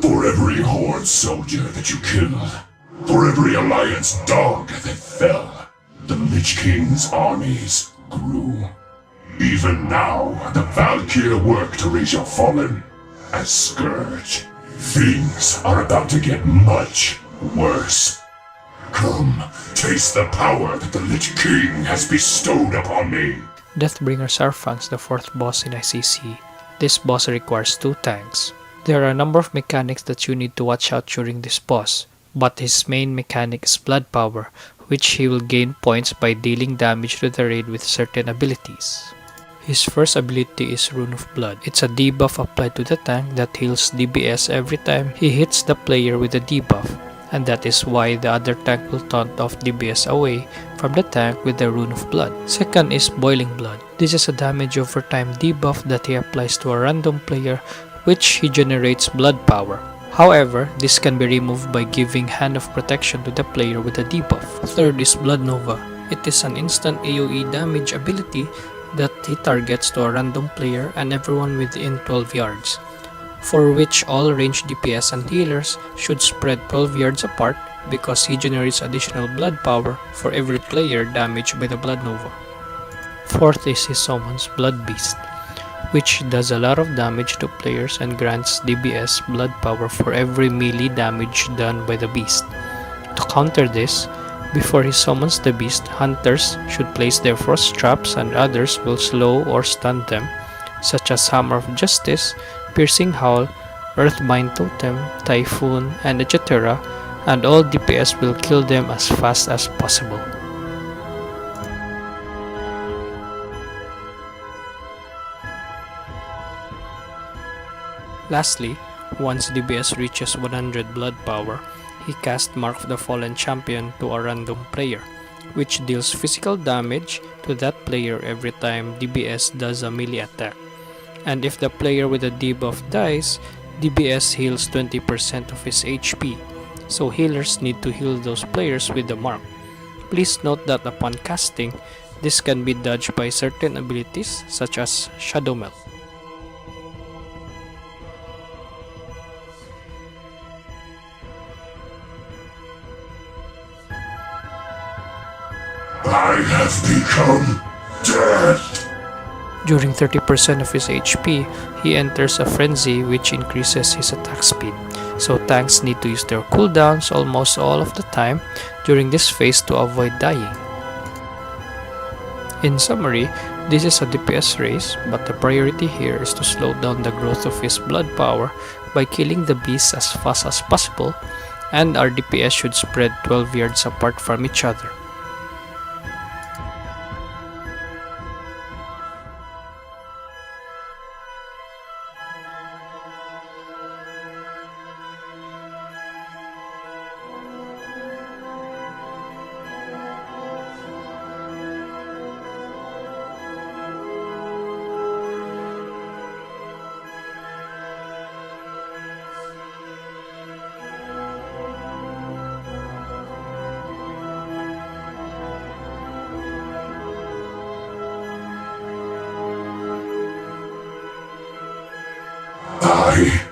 For every Horde soldier that you killed, for every Alliance dog that fell, the Lich King's armies grew. Even now, the Valkyr work to raise your fallen as Scourge. Things are about to get much worse. Come, taste the power that the Lich King has bestowed upon me. Deathbringer Saurfang is the 4th boss in ICC. This boss requires 2 tanks. There are a number of mechanics that you need to watch out during this boss, but his main mechanic is blood power, which he will gain points by dealing damage to the raid with certain abilities. His first ability is Rune of Blood. It's a debuff applied to the tank that heals DBS every time he hits the player with a debuff, and that is why the other tank will taunt off DBS away from the tank with the Rune of Blood. Second is Boiling Blood. This is a damage over time debuff that he applies to a random player, which he generates blood power. However, this can be removed by giving Hand of Protection to the player with a debuff. Third is Blood Nova. It is an instant AoE damage ability that he targets to a random player and everyone within 12 yards, for which all ranged DPS and healers should spread 12 yards apart because he generates additional blood power for every player damaged by the Blood Nova. Fourth is his summons Blood Beast, which does a lot of damage to players and grants DBS blood power for every melee damage done by the beast. To counter this, before he summons the beast, hunters should place their frost traps and others will slow or stun them, such as Hammer of Justice, Piercing Howl, Earthbind Totem, Typhoon, and etc., and all DPS will kill them as fast as possible. Lastly, once DBS reaches 100 blood power, he casts Mark of the Fallen Champion to a random player, which deals physical damage to that player every time DBS does a melee attack. And if the player with a debuff dies, DBS heals 20% of his HP, so healers need to heal those players with the mark. Please note that upon casting, this can be dodged by certain abilities such as Shadow Melt. I have become dead. During 30% of his HP, he enters a frenzy which increases his attack speed, so tanks need to use their cooldowns almost all of the time during this phase to avoid dying. In summary, this is a DPS race, but the priority here is to slow down the growth of his blood power by killing the beasts as fast as possible, and our DPS should spread 12 yards apart from each other. I